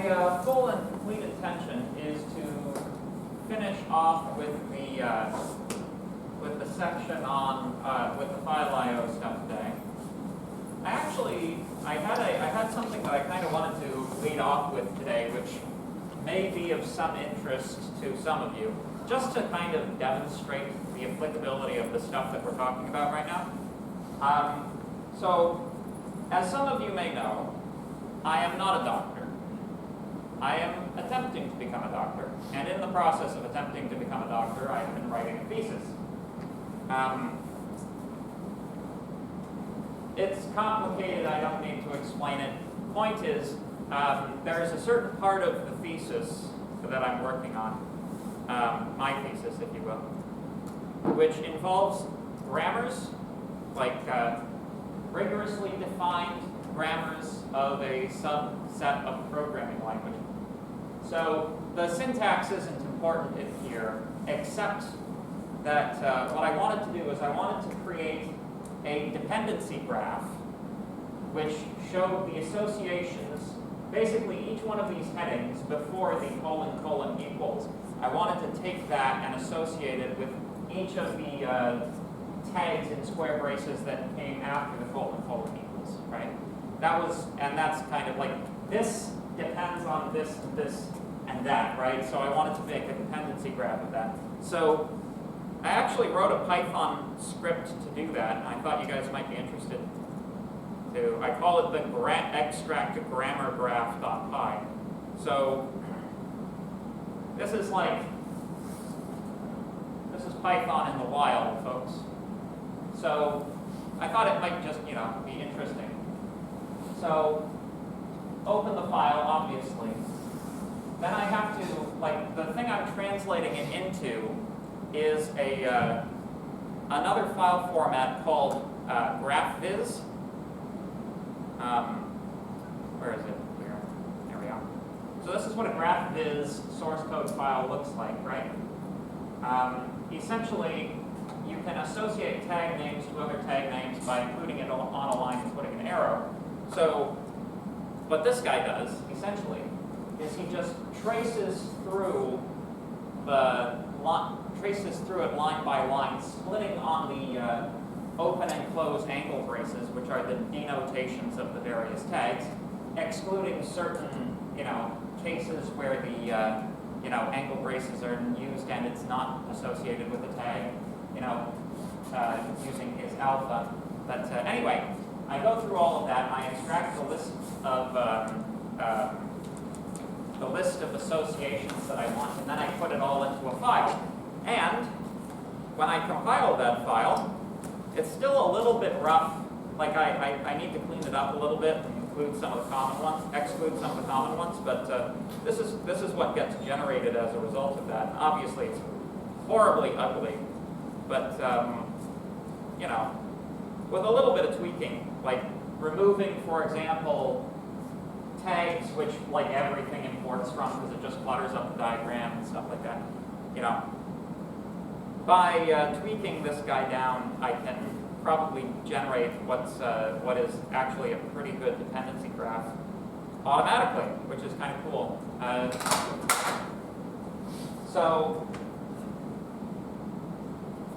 My full and complete intention is to finish off with the section on with the file I/O stuff today. I had something that I kind of wanted to lead off with today, which may be of some interest to some of you, just to kind of demonstrate the applicability of the stuff that we're talking about right now. So, as some of you may know, I am not a doctor. I am attempting to become a doctor, and in the process of attempting to become a doctor, I have been writing a thesis. It's complicated, I don't need to explain it. Point is, there is a certain part of the thesis that I'm working on, my thesis, if you will, which involves grammars, like rigorously defined grammars of a subset of programming language. So the syntax isn't important in here, except that what I wanted to do is I wanted to create a dependency graph which showed the associations, basically each one of these headings before the : equals. I wanted to take that and associate it with each of the tags in square braces that came after the : equals, right? And that's kind of like, this depends on this and this and that, right? So I wanted to make a dependency graph of that. So I actually wrote a Python script to do that, and I thought you guys might be interested too. I call it the extract grammar graph.py. So this is Python in the wild, folks. So I thought it might just, be interesting. So open the file, obviously. Then I have to, the thing I'm translating it into is another file format called Graphviz. Where is it? Here. There we are. So this is what a Graphviz source code file looks like, right? Essentially, you can associate tag names to other tag names by including it on a line and putting an arrow. So what this guy does, essentially, is he just traces through it line by line, splitting on the open and close angle braces, which are the denotations of the various tags, excluding certain, cases where the angle braces are used and it's not associated with the tag, using his alpha. But anyway, I go through all of that. I extract the list of associations that I want, and then I put it all into a file. And when I compile that file, it's still a little bit rough. I need to clean it up a little bit and exclude some of the common ones. But this is what gets generated as a result of that. And obviously, it's horribly ugly. But with a little bit of tweaking, like removing, for example, tags which everything imports from because it just clutters up the diagram and stuff like that. By tweaking this guy down, I can probably generate what is actually a pretty good dependency graph automatically, which is kind of cool. So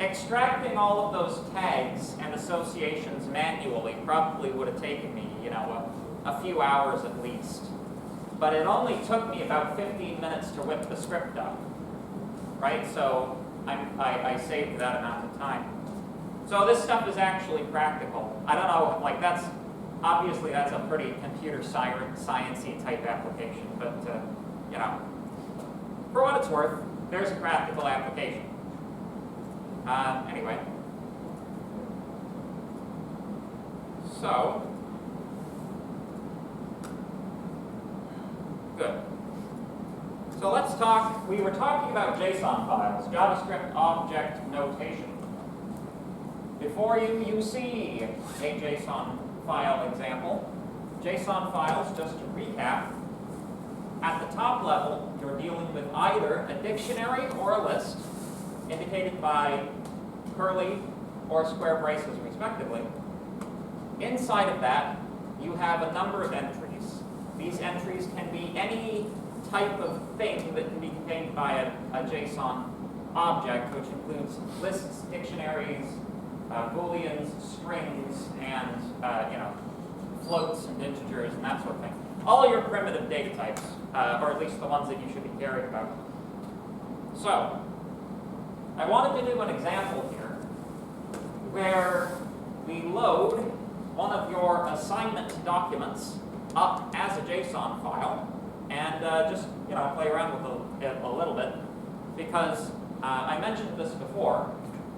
extracting all of those tags and associations manually probably would have taken me, a few hours at least. But it only took me about 15 minutes to whip the script up, right? So I saved that amount of time. So this stuff is actually practical. I don't know, obviously that's a pretty computer science-y type application, but for what it's worth, there's a practical application. Anyway. So, good. So let's talk, we were talking about JSON files, JavaScript object notation. Before you see a JSON file example, JSON files, just to recap, at the top level, you're dealing with either a dictionary or a list, indicated by curly or square braces, respectively. Inside of that, you have a number of entries. These entries can be any type of thing that can be contained by a JSON object, which includes lists, dictionaries, booleans, strings, and floats and integers and that sort of thing. All your primitive data types, or at least the ones that you should be caring about. So, I wanted to do an example here where we load one of your assignment documents up as a JSON file and just play around with it a little bit, because I mentioned this before,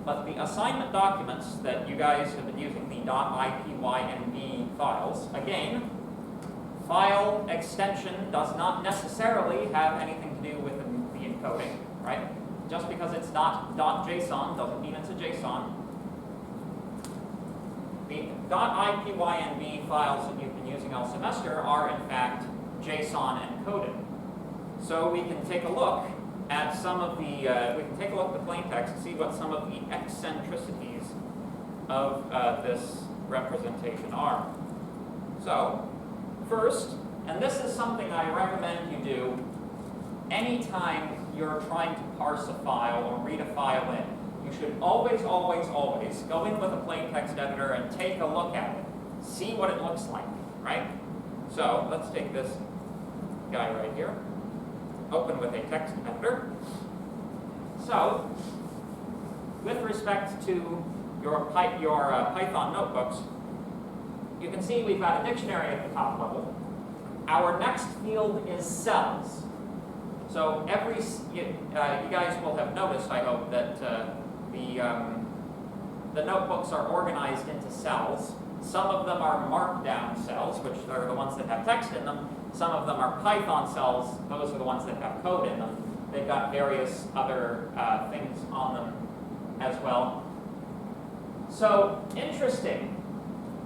but the assignment documents that you guys have been using, the .ipynb files, again, file extension does not necessarily have anything to do with the encoding, right? Just because it's not .json doesn't mean it's a JSON. The .ipynb files that you've been using all semester are in fact JSON encoded. So we can take a look at some of the, we can take a look at the plain text and see what some of the eccentricities of this representation are. So, first, and this is something I recommend you do anytime you're trying to parse a file or read a file in. You should always, always, always go in with a plain text editor and take a look at it. See what it looks like, right? So, let's take this guy right here. Open with a text editor. So, with respect to your Python notebooks, you can see we've got a dictionary at the top level. Our next field is cells. So you guys will have noticed, I hope, that the notebooks are organized into cells. Some of them are markdown cells, which are the ones that have text in them. Some of them are Python cells. Those are the ones that have code in them. They've got various other things on them as well. So, an interesting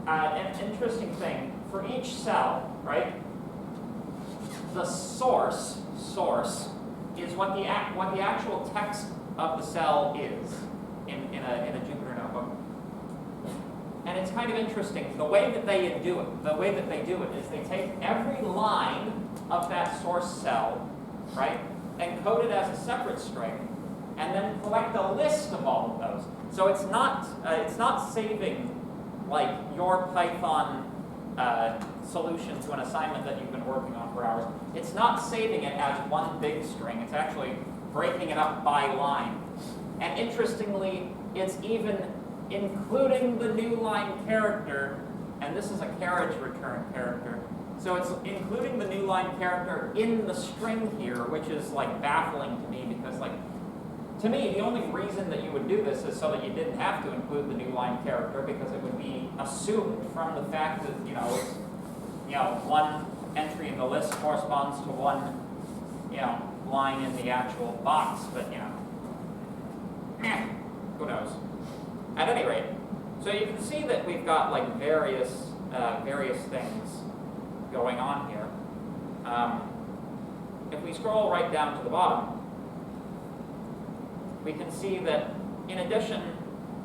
thing, for each cell, right, the source is what the actual text of the cell is in a Jupyter notebook. And it's kind of interesting. The way that they do it is they take every line of that source cell, right, and code it as a separate string, and then collect a list of all of those. So it's not saving like your Python solution to an assignment that you've been working on for hours. It's not saving it as one big string. It's actually breaking it up by line. And interestingly, it's even including the new line character, and this is a carriage return character. So it's including the new line character in the string here, which is like baffling to me, because like, to me, the only reason that you would do this is so that you didn't have to include the new line character, because it would be assumed from the fact that, it's, one entry in the list corresponds to one, line in the actual box, but, who knows? At any rate, so you can see that we've got like various things going on here. If we scroll right down to the bottom, we can see that in addition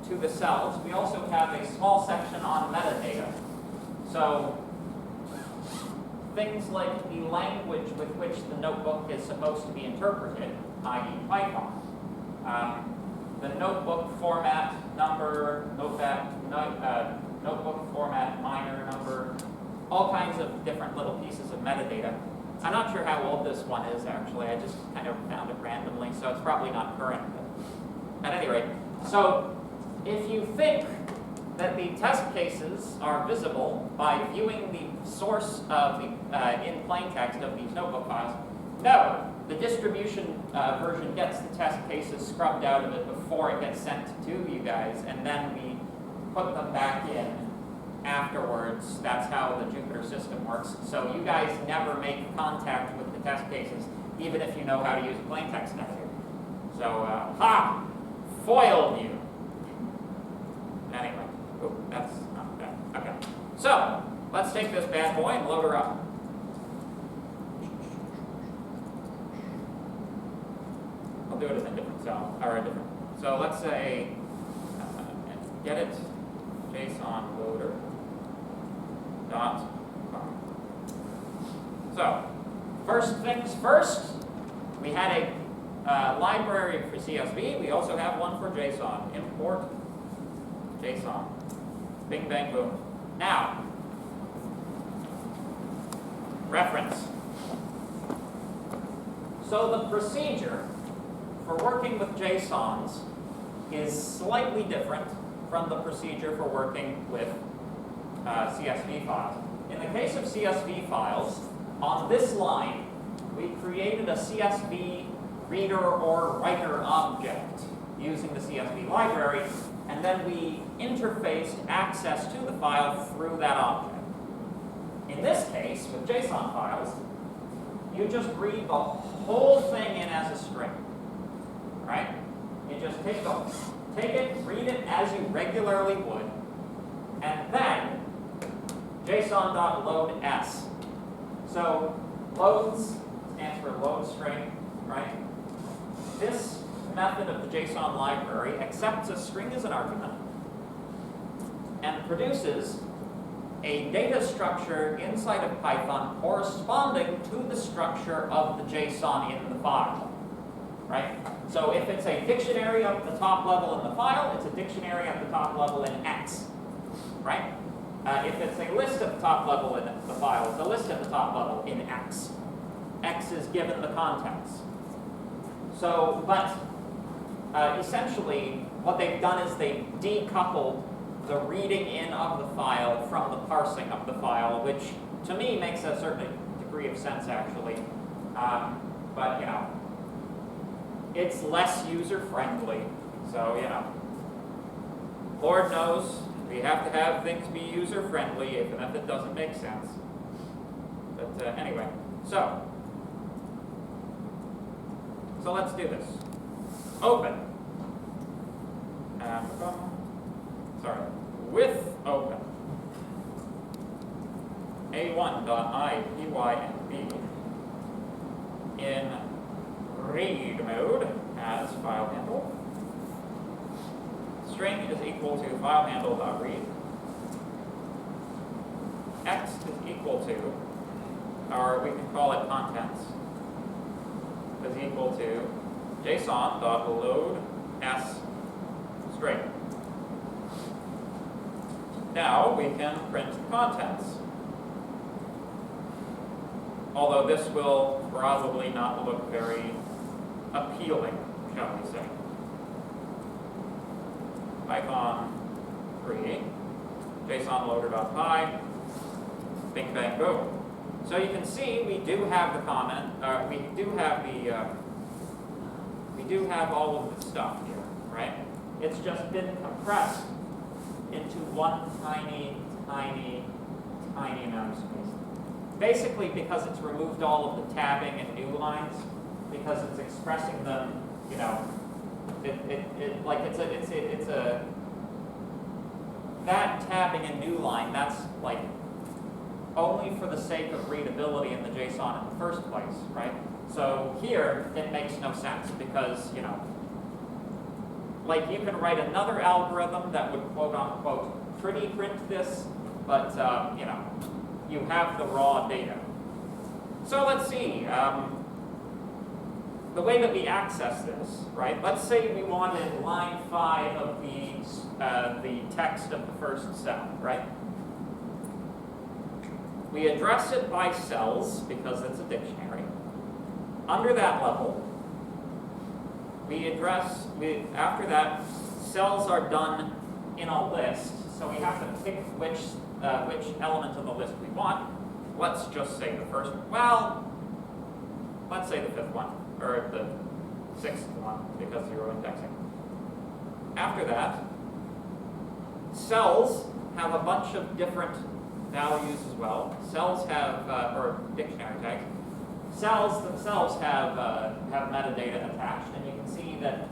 to the cells, we also have a small section on metadata. So things like the language with which the notebook is supposed to be interpreted, i.e. Python. The notebook format number, notebook format minor number, all kinds of different little pieces of metadata. I'm not sure how old this one is, actually. I just kind of found it randomly, so it's probably not current. But at any rate, so if you think that the test cases are visible by viewing the source of the in plain text of these notebook files, no. The distribution version gets the test cases scrubbed out of it before it gets sent to you guys, and then we put them back in afterwards. That's how the Jupyter system works. So you guys never make contact with the test cases, even if you know how to use a plain text editor. So, foiled you. Anyway, that's not bad. Okay. So, let's take this bad boy and load her up. I'll do it in a different cell, or a different. So let's say get it JSON loader dot So, first things first, we had a library for CSV. We also have one for JSON. Import JSON. Bing, bang, boom. Now, reference. So the procedure for working with JSONs is slightly different from the procedure for working with CSV files. In the case of CSV files, on this line, we created a CSV reader or writer object using the CSV library, and then we interfaced access to the file through that object. In this case, with JSON files, you just read the whole thing in as a string, right? You just take it, read it as you regularly would, and then JSON.loadS. So loads stands for load string, right? This method of the JSON library accepts a string as an argument and produces a data structure inside of Python corresponding to the structure of the JSON in the file, right? So if it's a dictionary at the top level in the file, it's a dictionary at the top level in X, right? If it's a list at the top level in the file, it's a list at the top level in X. X is given the context. So, but essentially, what they've done is they've decoupled the reading in of the file from the parsing of the file, which to me makes a certain degree of sense, actually. But, you know, it's less user-friendly. So, you know, Lord knows we have to have things be user-friendly, even if it doesn't make sense. But anyway, so let's do this. Open. With open. A1.ipynb in read mode as file handle. String is equal to file handle.read. X is equal to, or we can call it contents, is equal to JSON.load S string. Now we can print the contents. Although this will probably not look very appealing, shall we say. Python 3, JSON loader.py, bing bang boom. So you can see we do have the comment, we do have all of the stuff here, right? It's just been compressed into one tiny amount of space. Basically because it's removed all of the tabbing and new lines, because it's expressing them, you know, that tabbing and new line, that's like only for the sake of readability in the JSON in the first place, right? So here, it makes no sense because, you know, like you can write another algorithm that would quote unquote pretty print this, but, you know, you have the raw data. So let's see, the way that we access this, right? Let's say we wanted line 5 of the text of the first cell, right? We address it by cells because it's a dictionary. Under that level, after that, cells are done in a list, so we have to pick which element of the list we want. Let's just say the first one. Well, let's say the 5th one, or the 6th one, because zero indexing. After that, cells have a bunch of different values as well. Cells have, or dictionary tags. Cells themselves have metadata attached, and you can see that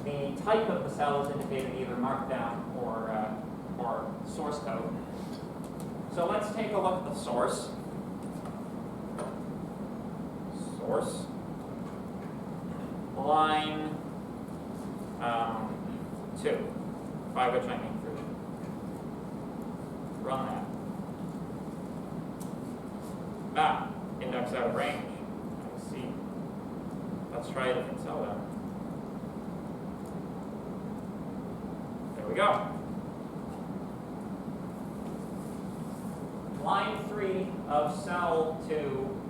the type of the cell is indicated either markdown or source code. So let's take a look at the source. Source. Line 2, by which I mean 3. Run that. Index X out of range. I see. Let's try it if it's so then. There we go. Line 3 of cell 2,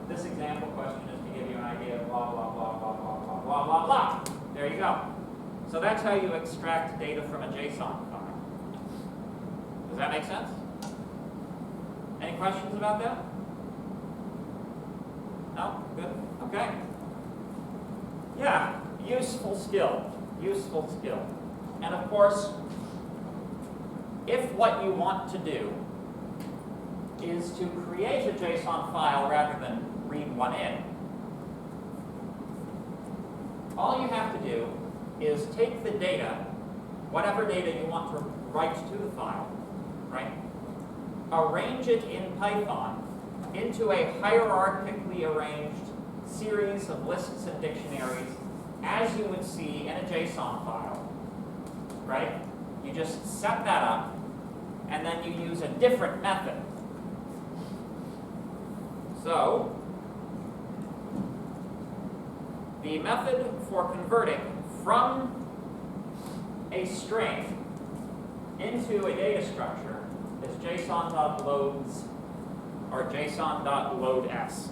this example question is to give you an idea of blah, blah, blah, blah, blah, blah, blah, blah, blah. There you go. So that's how you extract data from a JSON file. Does that make sense? Any questions about that? No? Good? Okay. Yeah, useful skill. Useful skill. And of course, if what you want to do is to create a JSON file rather than read one in, all you have to do is take the data, whatever data you want to write to the file, right? Arrange it in Python into a hierarchically arranged series of lists and dictionaries as you would see in a JSON file, right? You just set that up, and then you use a different method. So, the method for converting from a string into a data structure is json.loads or json.loads.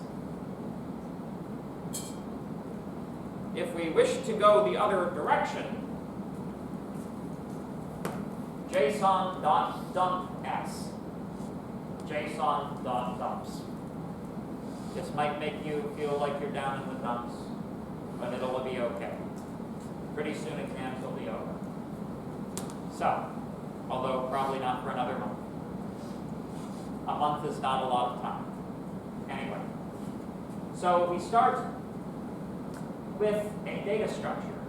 If we wish to go the other direction, json.dumps. json.dumps. This might make you feel like you're down in the dumps, but it'll be okay. Pretty soon exams will be over. So, although probably not for another month. A month is not a lot of time. Anyway, so we start with a data structure.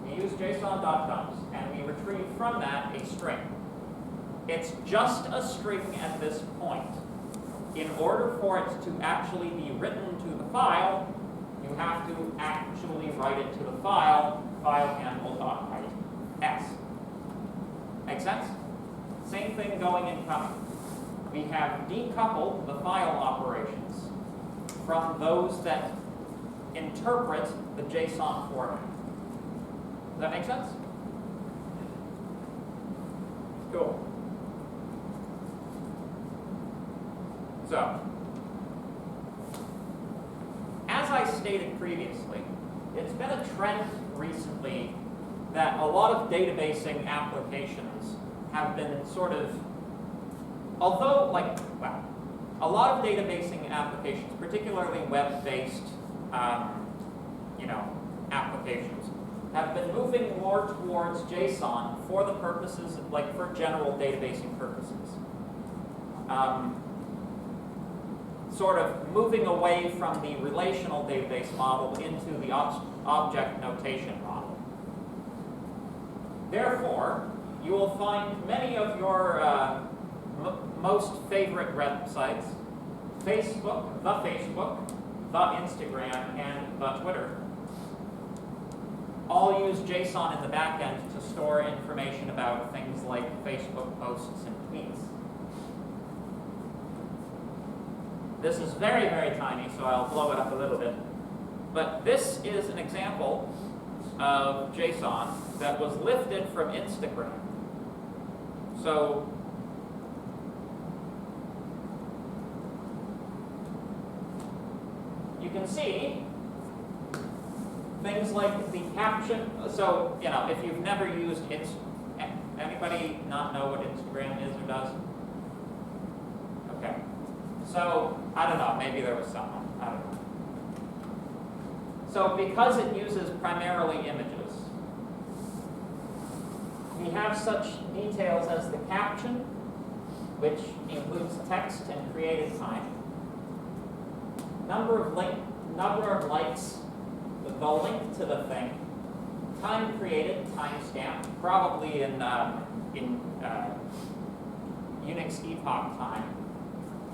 We use json.dumps, and we retrieve from that a string. It's just a string at this point. In order for it to actually be written to the file, you have to actually write it to the file handle.write s. Make sense? Same thing going in coming. We have decoupled the file operations from those that interpret the JSON format. Does that make sense? Cool. So, as I stated previously, it's been a trend recently that a lot of databasing applications have been sort of, although, a lot of databasing applications, particularly web-based, applications, have been moving more towards JSON for the purposes, for general databasing purposes. Sort of moving away from the relational database model into the object notation model. Therefore, you will find many of your most favorite websites, Facebook, the Instagram, and the Twitter, all use JSON in the back end to store information about things like Facebook posts and tweets. This is very, very tiny, so I'll blow it up a little bit. But this is an example of JSON that was lifted from Instagram. So, you can see things like the caption. So, if you've never used anybody not know what Instagram is or does? Okay. So, I don't know, maybe there was someone, I don't know. So, because it uses primarily images, we have such details as the caption, which includes text and created time, number of likes, the link to the thing, time created, timestamp, probably in Unix epoch time,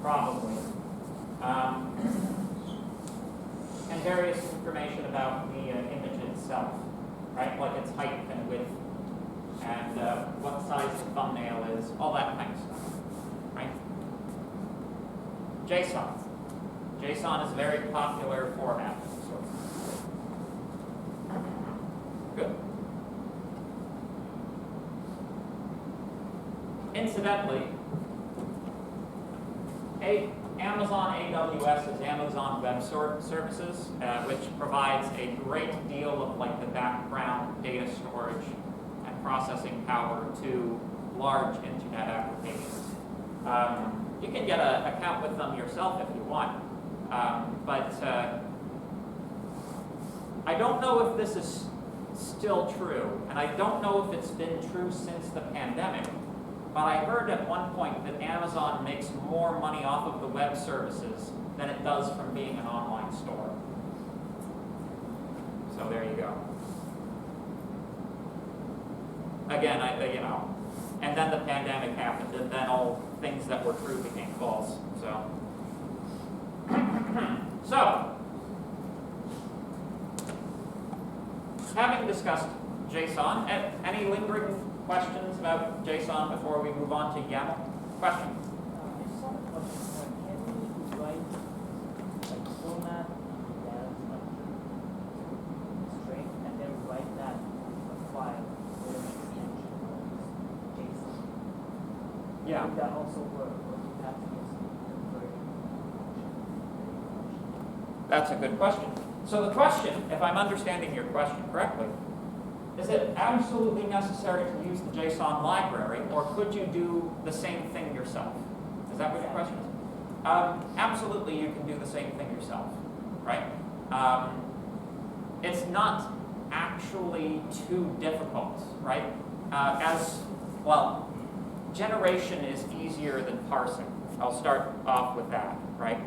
probably, and various information about the image itself, right? Like its height and width, and what size the thumbnail is, all that kind of stuff, right? JSON. JSON is a very popular format. Good. Incidentally, Amazon AWS is Amazon Web Services, which provides a great deal of like the background data storage and processing power to large internet applications. You can get an account with them yourself if you want, but I don't know if this is still true, and I don't know if it's been true since the pandemic. But I heard at one point that Amazon makes more money off of the web services than it does from being an online store. So there you go. Again, and then the pandemic happened, and then all things that were true became false. So, having discussed JSON, any lingering questions about JSON before we move on to YAML? Question? I just have a question. Can we write like format data string and then write that a file with an extension of JSON? Yeah. Would that also work, or do you have to use conversion function? That's a good question. So the question, if I'm understanding your question correctly, is it absolutely necessary to use the JSON library, or could you do the same thing yourself? Is that what your question is? Absolutely, you can do the same thing yourself, right? It's not actually too difficult, right? Generation is easier than parsing. I'll start off with that, right?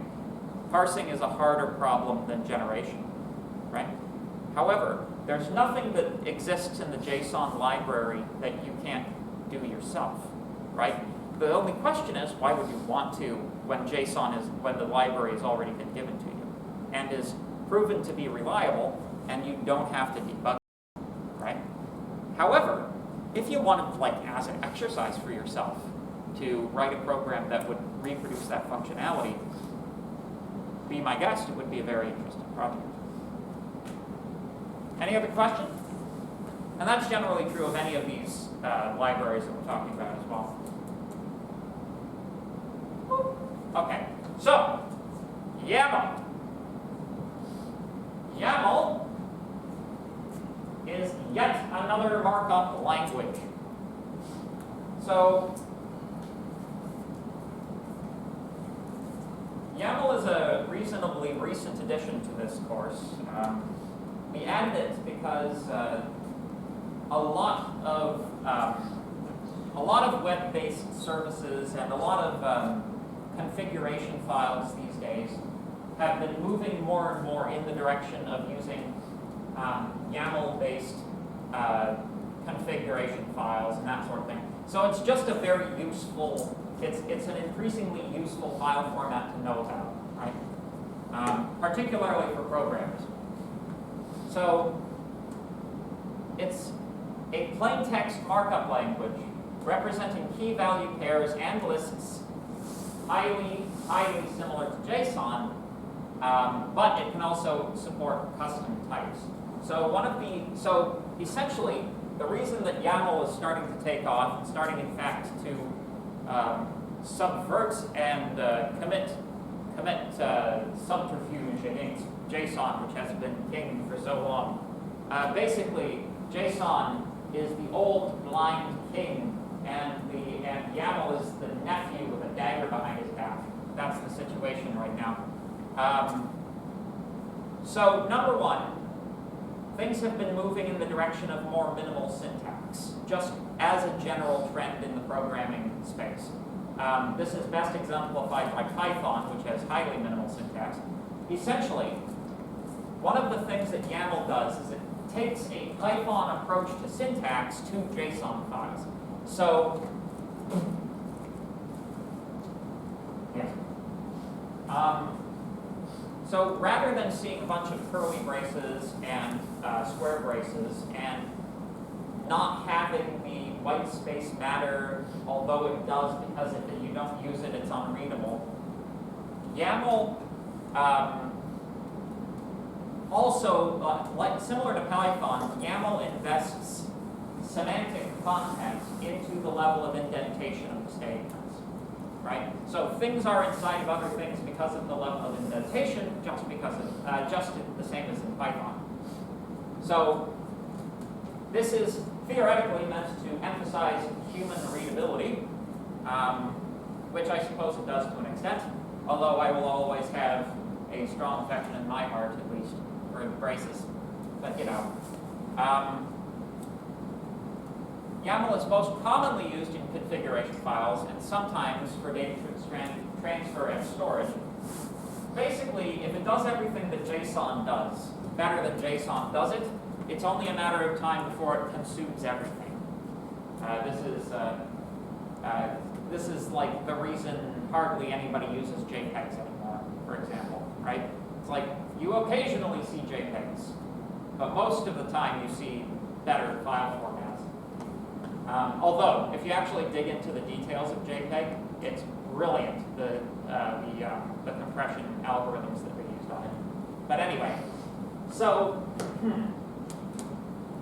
Parsing is a harder problem than generation, right? However, there's nothing that exists in the JSON library that you can't do yourself, right? The only question is, why would you want to when the library has already been given to you and is proven to be reliable and you don't have to debug it, right? However, if you wanted, like, as an exercise for yourself to write a program that would reproduce that functionality, be my guest, it would be a very interesting project. Any other questions? And that's generally true of any of these libraries that we're talking about as well. Okay, so YAML. YAML is yet another markup language. So YAML is a reasonably recent addition to this course. We added it because a lot of web-based services and a lot of configuration files these days have been moving more and more in the direction of using YAML-based configuration files and that sort of thing. So it's just a very useful, it's an increasingly useful file format to know about, right? Particularly for programmers. So it's a plain text markup language representing key value pairs and lists, highly similar to JSON, but it can also support custom types. So essentially, the reason that YAML is starting to take off and starting, in fact, to subvert and commit subterfuge against JSON, which has been king for so long. Basically, JSON is the old blind king, and YAML is the nephew with a dagger behind his back. That's the situation right now. So number one, things have been moving in the direction of more minimal syntax, just as a general trend in the programming space. This is best exemplified by Python, which has highly minimal syntax. Essentially, one of the things that YAML does is it takes a Python approach to syntax to JSON files. So, so rather than seeing a bunch of curly braces and square braces and not having the white space matter, although it does because if you don't use it, it's unreadable, YAML also, similar to Python, YAML invests semantic context into the level of indentation of the statements, right? So things are inside of other things because of the level of indentation, just the same as in Python. So this is theoretically meant to emphasize human readability, which I suppose it does to an extent, although I will always have a strong affection in my heart, at least, for braces. But, you know. YAML is most commonly used in configuration files and sometimes for data transfer and storage. Basically, if it does everything that Json does, better than Json does it, it's only a matter of time before it consumes everything. This is like the reason hardly anybody uses JPEGs anymore, for example, right? It's like you occasionally see JPEGs, but most of the time you see better file formats. Although, if you actually dig into the details of JPEG, it's brilliant, the compression algorithms that they used on it. But anyway, so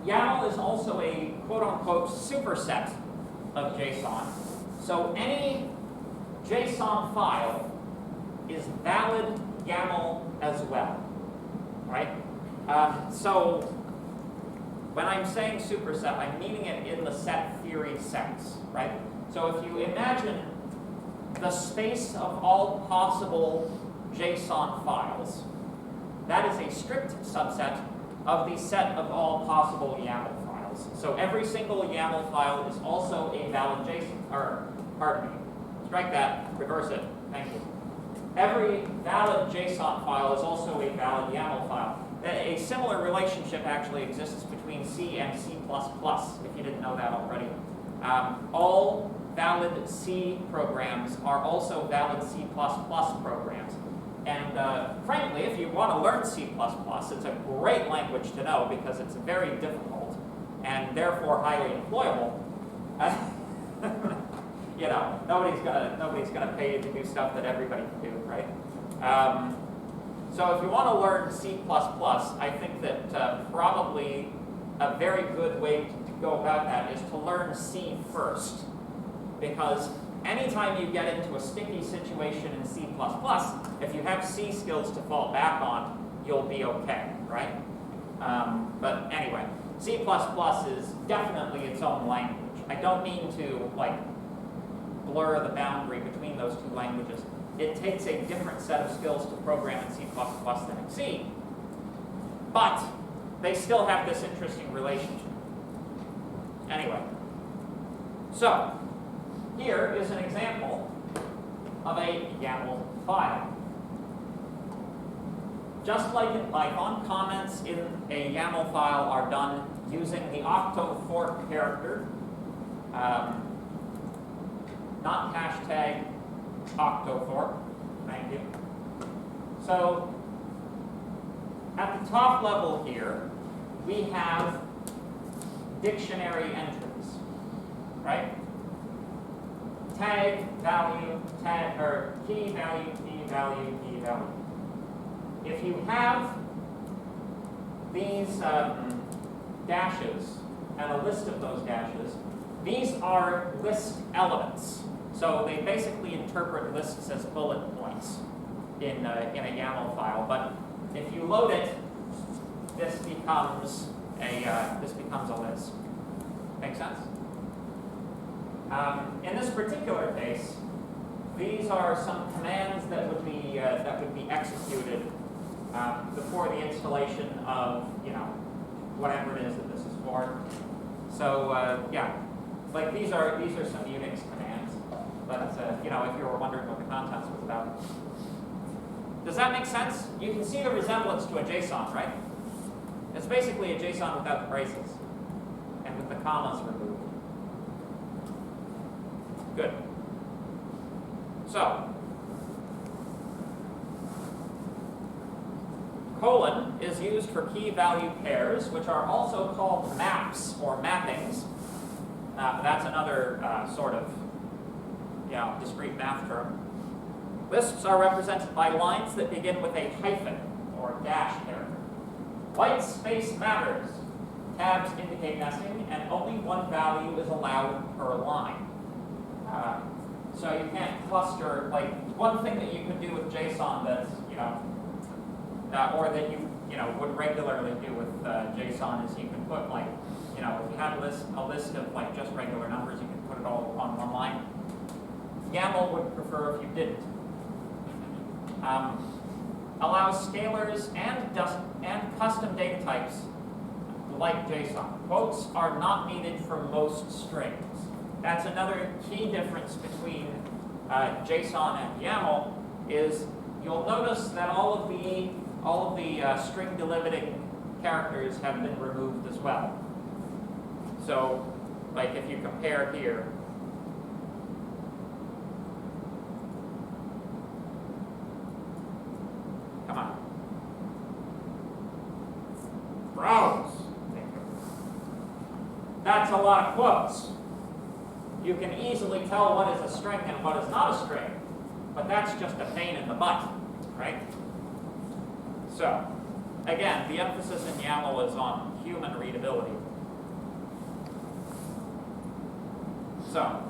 YAML is also a quote-unquote superset of JSON. So any JSON file is valid YAML as well, right? So when I'm saying superset, I'm meaning it in the set theory sense, right? So if you imagine the space of all possible JSON files, that is a strict subset of the set of all possible YAML files. So every single YAML file is also a valid JSON, or pardon me, strike that, reverse it, thank you. Every valid JSON file is also a valid YAML file. A similar relationship actually exists between C and C++, if you didn't know that already. All valid C programs are also valid C++ programs. And frankly, if you want to learn C++, it's a great language to know because it's very difficult and therefore highly employable. You know, nobody's gonna pay you to do stuff that everybody can do, right? So if you want to learn C++, I think that probably a very good way to go about that is to learn C first. Because anytime you get into a sticky situation in C++, if you have C skills to fall back on, you'll be okay, right? But anyway, C++ is definitely its own language. I don't mean to, like, blur the boundary between those two languages. It takes a different set of skills to program in C++ than in C, but they still have this interesting relationship. Anyway, so here is an example of a YAML file. Just like in Python, comments in a YAML file are done using the octo-fork character, not hashtag octofork, thank you. So at the top level here, we have dictionary entries, right? Tag, value, tag, or key, value, key, value, key, value. If you have these dashes and a list of those dashes, these are list elements. So they basically interpret lists as bullet points in a YAML file. But if you load it, this becomes a list. Make sense? In this particular case, these are some commands that would be executed before the installation of whatever it is that this is for. So yeah, like these are some Unix commands. But if you were wondering what the contents was about, does that make sense? You can see the resemblance to a JSON, right? It's basically a JSON without the braces and with the commas removed. Good. So, colon is used for key value pairs, which are also called maps or mappings. That's another sort of discrete math term. Lists are represented by lines that begin with a hyphen or dash character. White space matters. Tabs indicate nesting, and only one value is allowed per line. So you can't cluster, like, one thing that you could do with JSON that's, or that you would regularly do with JSON is you could put, like, if you had a list of, like, just regular numbers, you could put it all on one line. YAML would prefer if you didn't. Allows scalars and custom data types like JSON. Quotes are not needed for most strings. That's another key difference between JSON and YAML is you'll notice that all of the string delimiting characters have been removed as well. So, like if you compare here, come on, browse. That's a lot of quotes. You can easily tell what is a string and what is not a string, but that's just a pain in the butt, right? So, again, the emphasis in YAML is on human readability. So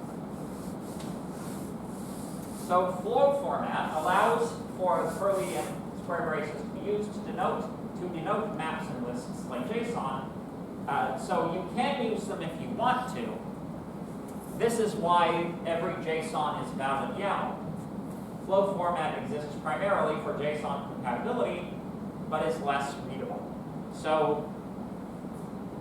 flow format allows for curly and square braces to be used to denote maps and lists like JSON. So you can use them if you want to. This is why every JSON is valid YAML. Flow format exists primarily for JSON compatibility, but is less readable. So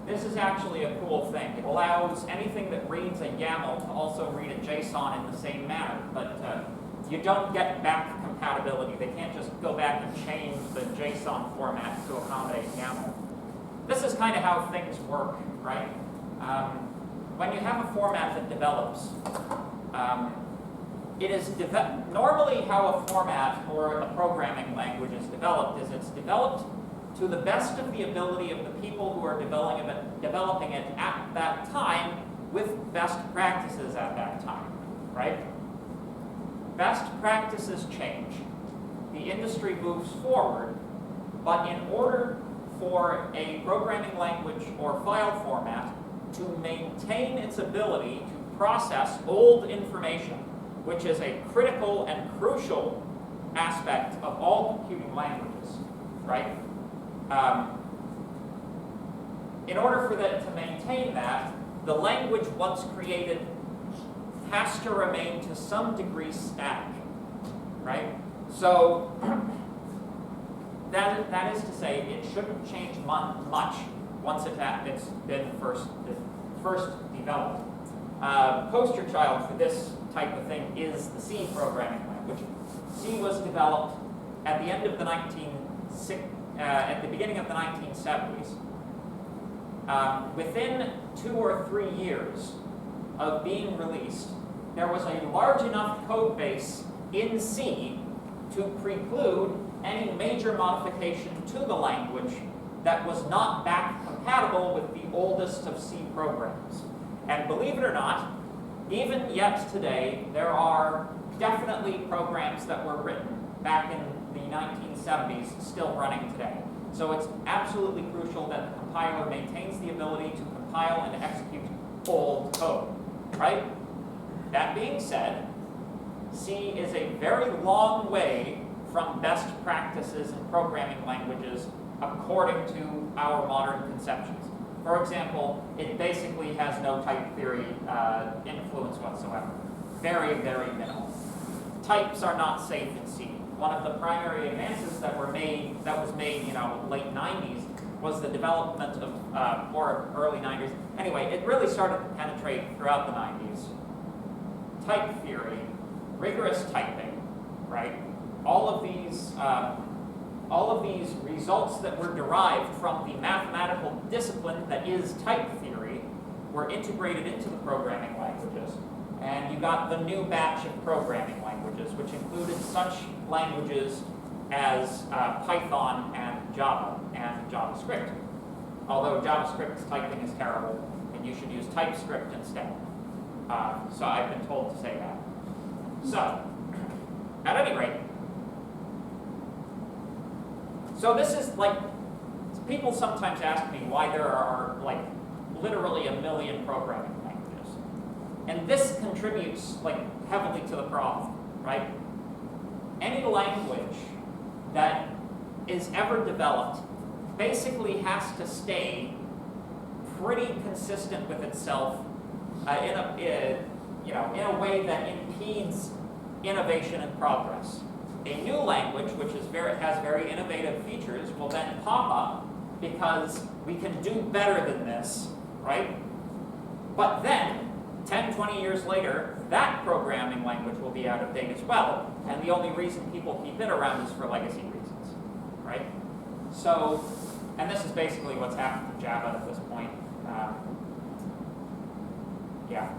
this is actually a cool thing. It allows anything that reads a YAML to also read a JSON in the same manner, but you don't get back compatibility. They can't just go back and change the JSON format to accommodate YAML. This is kind of how things work, right? When you have a format that develops, it is normally how a format or a programming language is developed is it's developed to the best of the ability of the people who are developing it at that time with best practices at that time, right? Best practices change. The industry moves forward, but in order for a programming language or file format to maintain its ability to process old information, which is a critical and crucial aspect of all computing languages, right? In order for that to maintain that, the language once created has to remain to some degree static, right? So that is to say, it shouldn't change much once it's been first developed. Poster child for this type of thing is the C programming language. C was developed at the end of the at the beginning of the 1970s. Within 2 or 3 years of being released, there was a large enough code base in C to preclude any major modification to the language that was not back compatible with the oldest of C programs. And believe it or not, even yet today, there are definitely programs that were written back in the 1970s still running today. So it's absolutely crucial that the compiler maintains the ability to compile and execute old code, right? That being said, C is a very long way from best practices in programming languages according to our modern conceptions. For example, it basically has no type theory influence whatsoever. Very, very minimal. Types are not safe in C. One of the primary advances that was made, late 90s, was the development of, or early 90s. Anyway, it really started to penetrate throughout the 90s. Type theory, rigorous typing, right? All of these results that were derived from the mathematical discipline that is type theory were integrated into the programming languages. And you got the new batch of programming languages, which included such languages as Python and Java and JavaScript. Although JavaScript's typing is terrible, and you should use TypeScript instead. So I've been told to say that. So, At any rate, so this is like, people sometimes ask me why there are like literally a million programming languages. And this contributes like heavily to the problem, right? Any language that is ever developed basically has to stay pretty consistent with itself in a way that impedes innovation and progress. A new language, which has very innovative features, will then pop up because we can do better than this, right? But then, 10, 20 years later, that programming language will be out of date as well, and the only reason people keep it around is for legacy reasons, right? So, and this is basically what's happened to Java at this point. Yeah,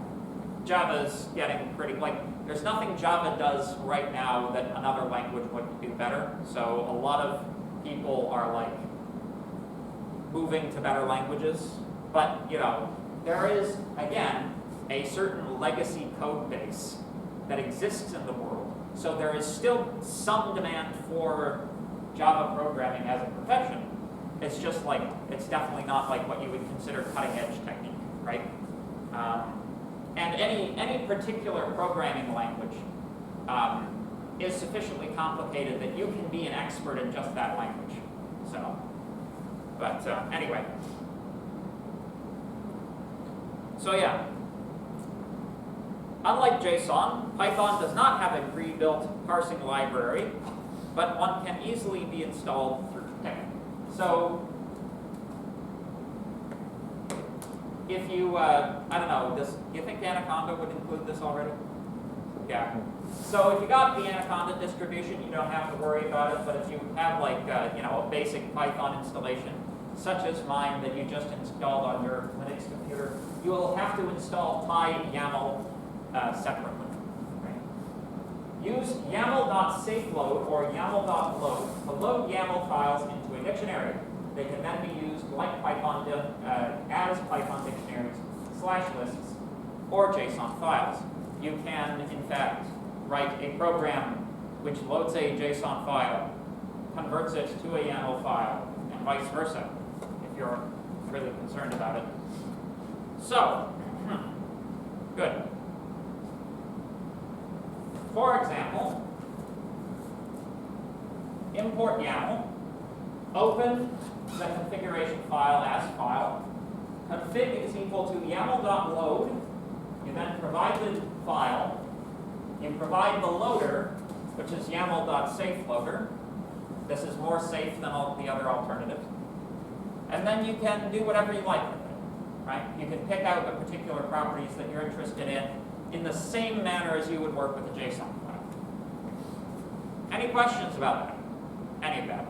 Java's getting pretty, like, there's nothing Java does right now that another language wouldn't do better, so a lot of people are like moving to better languages, but there is, again, a certain legacy code base that exists in the world, so there is still some demand for Java programming as a profession. It's just like, it's definitely not like what you would consider cutting edge technique, right? And any particular programming language is sufficiently complicated that you can be an expert in just that language. So, but anyway. So yeah, unlike JSON, Python does not have a pre-built parsing library, but one can easily be installed through pip. So if you, I don't know, do you think Anaconda would include this already? Yeah. So if you got the Anaconda distribution, you don't have to worry about it, but if you have like, a basic Python installation, such as mine that you just installed on your Linux computer, you will have to install PyYaml separately. Right? Use YAML.saveload or YAML.load to load YAML files into a dictionary. They can then be used like Python as Python dictionaries, /lists, or JSON files. You can, in fact, write a program which loads a JSON file, converts it to a YAML file, and vice versa, if you're really concerned about it. So, good. For example, import YAML, open the configuration file as file, config is equal to YAML.load, you then provide the file, you provide the loader, which is YAML.saveloader. This is more safe than all the other alternatives. And then you can do whatever you like with it, right? You can pick out the particular properties that you're interested in the same manner as you would work with a JSON file. Any questions about that? Any of that?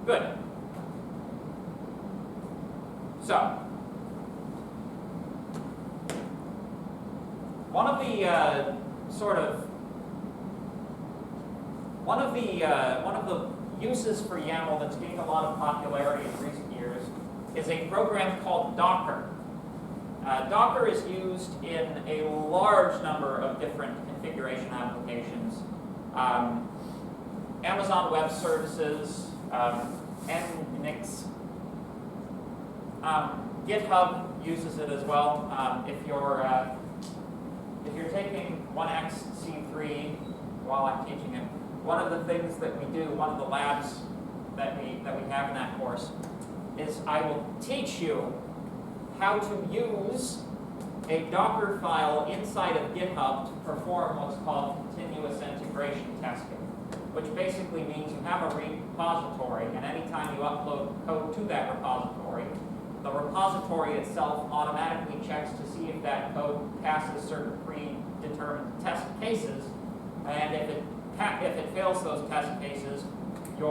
Good. So, one of the uses for YAML that's gained a lot of popularity in recent years is a program called Docker. Docker is used in a large number of different configuration applications. Amazon Web Services, Nginx, GitHub uses it as well. If you're taking 1xC3 while I'm teaching it, one of the things that we do, one of the labs that we have in that course, is I will teach you how to use a Docker file inside of GitHub to perform what's called continuous integration testing, which basically means you have a repository, and anytime you upload code to that repository, the repository itself automatically checks to see if that code passes certain predetermined test cases, and if it fails those test cases, the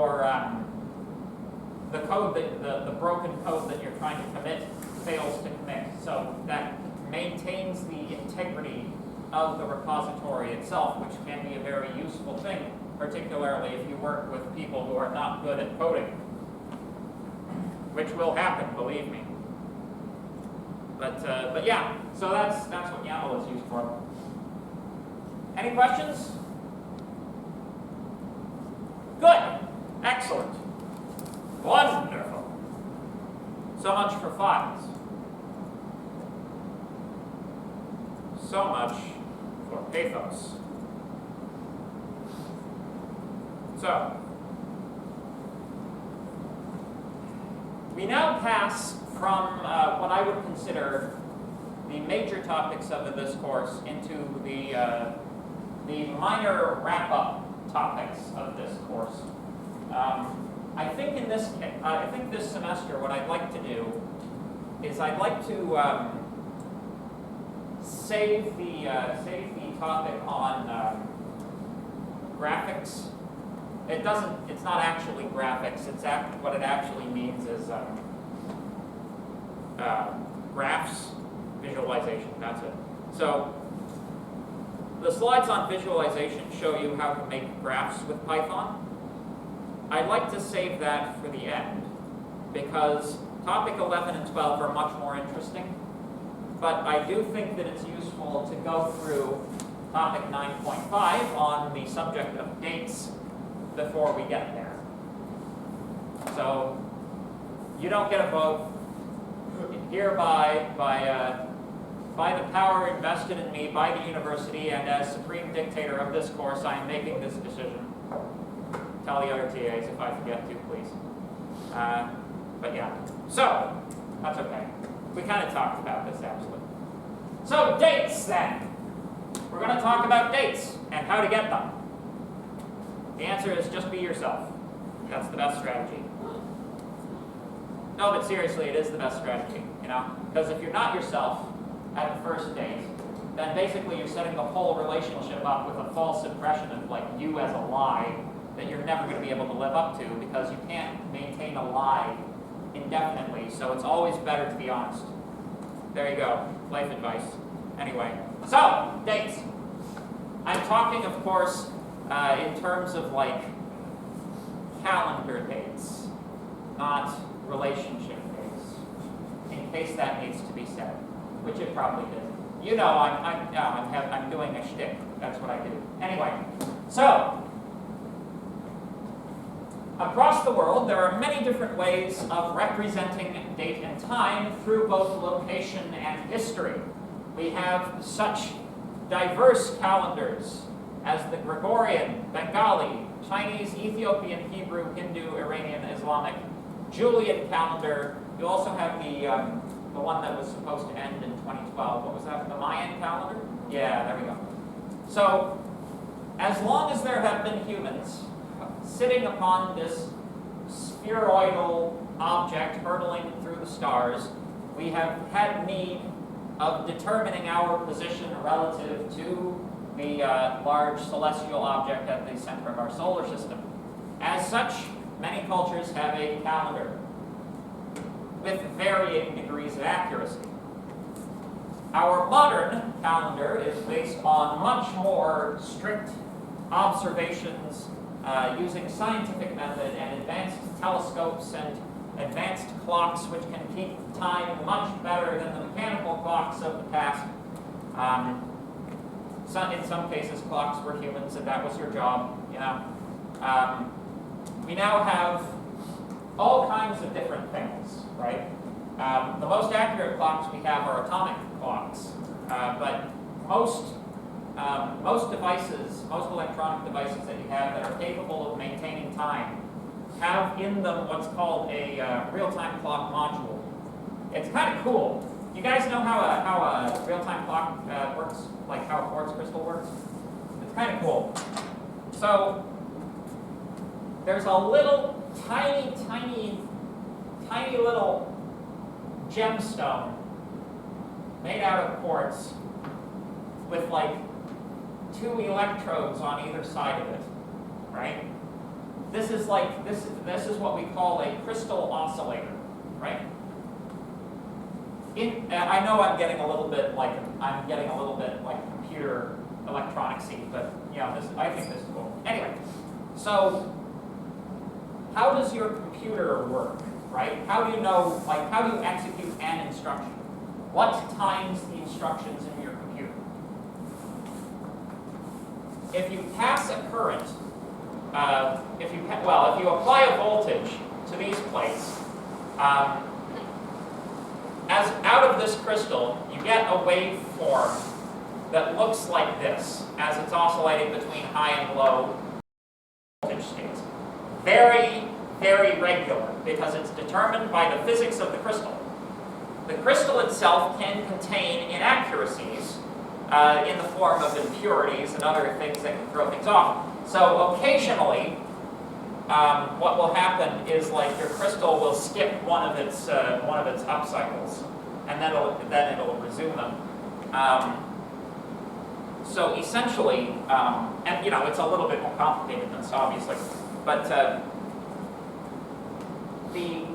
code the broken code that you're trying to commit fails to commit. So that maintains the integrity of the repository itself, which can be a very useful thing, particularly if you work with people who are not good at coding, which will happen, believe me. But yeah, so that's what YAML is used for. Any questions? Good. Excellent. Wonderful. So much for files. So much for pathos. So, we now pass from what I would consider the major topics of this course into the minor wrap-up topics of this course. I think in this semester, what I'd like to do is I'd like to save the topic on graphics. It's not actually graphics. What it actually means is graphs, visualization. That's it. So the slides on visualization show you how to make graphs with Python. I'd like to save that for the end because topic 11 and 12 are much more interesting. But I do think that it's useful to go through topic 9.5 on the subject of dates before we get there. So you don't get a vote. Hereby, by the power invested in me by the university and as supreme dictator of this course, I am making this decision. Tell the other TAs if I forget to, please. But yeah, so that's okay. We kind of talked about this actually. So dates then. We're going to talk about dates and how to get them. The answer is just be yourself. That's the best strategy. No, but seriously, it is the best strategy, you know? Because if you're not yourself at the first date, then basically you're setting the whole relationship up with a false impression of like you as a lie that you're never going to be able to live up to because you can't maintain a lie indefinitely. So it's always better to be honest. There you go. Life advice. Anyway, so dates. I'm talking, of course, in terms of like calendar dates, not relationship dates, in case that needs to be said, which it probably did. You know, I'm doing a shtick. That's what I do. Anyway, so across the world, there are many different ways of representing date and time through both location and history. We have such diverse calendars as the Gregorian, Bengali, Chinese, Ethiopian, Hebrew, Hindu, Iranian, Islamic, Julian calendar. You also have the one that was supposed to end in 2012. What was that? The Mayan calendar? Yeah, there we go. So, as long as there have been humans sitting upon this spheroidal object hurtling through the stars, we have had need of determining our position relative to the large celestial object at the center of our solar system. As such, many cultures have a calendar with varying degrees of accuracy. Our modern calendar is based on much more strict observations using scientific method and advanced telescopes and advanced clocks which can keep time much better than the mechanical clocks of the past. In some cases, clocks were humans and that was your job, you know. We now have all kinds of different things, right? The most accurate clocks we have are atomic clocks, but most devices, most electronic devices that you have that are capable of maintaining time have in them what's called a real-time clock module. It's kind of cool. You guys know how a real-time clock works, like how a quartz crystal works? It's kind of cool. So there's a little tiny little gemstone made out of quartz with like 2 electrodes on either side of it, right? This is like this is what we call a crystal oscillator, right? I know I'm getting a little bit like computer electronics-y, but you know, I think this is cool. Anyway, so how does your computer work, right? How do you know, like, how do you execute an instruction? What times the instructions in your computer? if you pass a current, if you apply a voltage to these plates, as out of this crystal, you get a waveform that looks like this as it's oscillating between high and low voltage states. Very, very regular because it's determined by the physics of the crystal. The crystal itself can contain inaccuracies in the form of impurities and other things that can throw things off. So occasionally, what will happen is like your crystal will skip one of its up cycles, and then it'll resume them. So essentially, and you know, it's a little bit more complicated than this, obviously, but the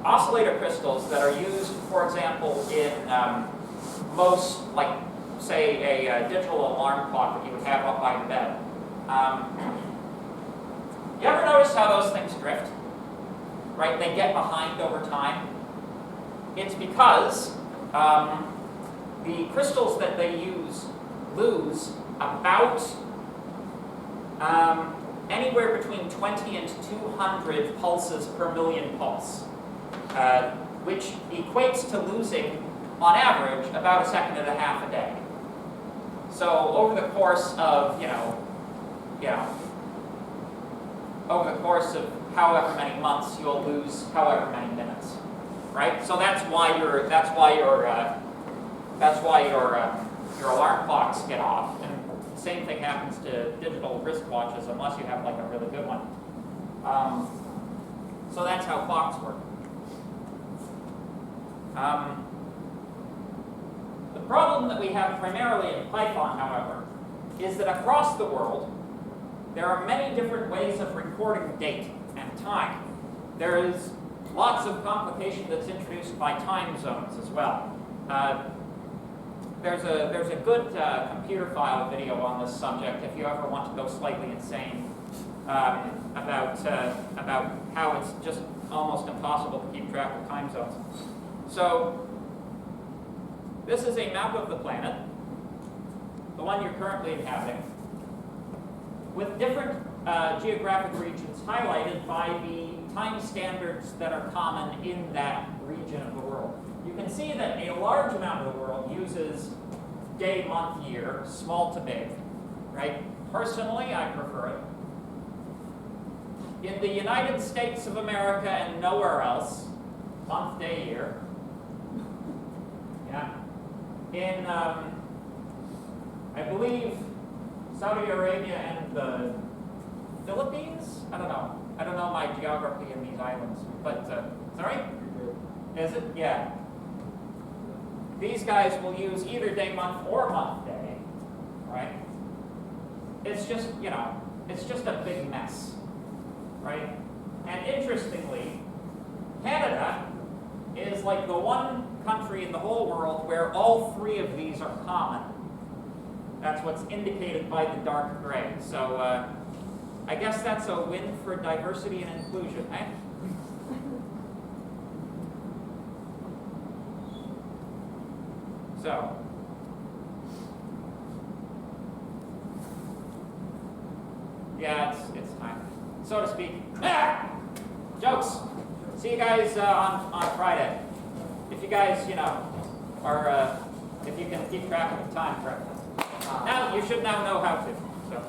oscillator crystals that are used, for example, in most, like, say, a digital alarm clock that you would have up by the bed. You ever notice how those things drift? Right? They get behind over time. It's because the crystals that they use lose about anywhere between 20 and 200 pulses per million pulse, which equates to losing, on average, about 1.5 seconds a day. So over the course of, over the course of however many months, you'll lose however many minutes, right? So that's why your alarm clocks get off, and the same thing happens to digital wristwatches unless you have like a really good one. So that's how clocks work. The problem that we have primarily in Python, however, is that across the world, there are many different ways of recording date and time. There is lots of complication that's introduced by time zones as well. There's a good computer file video on this subject if you ever want to go slightly insane about how it's just almost impossible to keep track of time zones. So this is a map of the planet, the one you're currently inhabiting, with different geographic regions highlighted by the time standards that are common in that region of the world. You can see that a large amount of the world uses day, month, year, small to big, right? Personally, I prefer it. In the United States of America and nowhere else, month, day, year. Yeah. In, I believe, Saudi Arabia and the Philippines? I don't know. I don't know my geography in these islands, but, sorry? Is it? Yeah. These guys will use either day, month, or month, day, right? It's just, it's just a big mess, right? And interestingly, Canada is like the one country in the whole world where all three of these are common. That's what's indicated by the dark gray. So I guess that's a win for diversity and inclusion, eh? So, yeah, it's time, so to speak. Jokes. See you guys on Friday. If you guys, are if you can keep track of the time correctly. Now you should now know how to. So.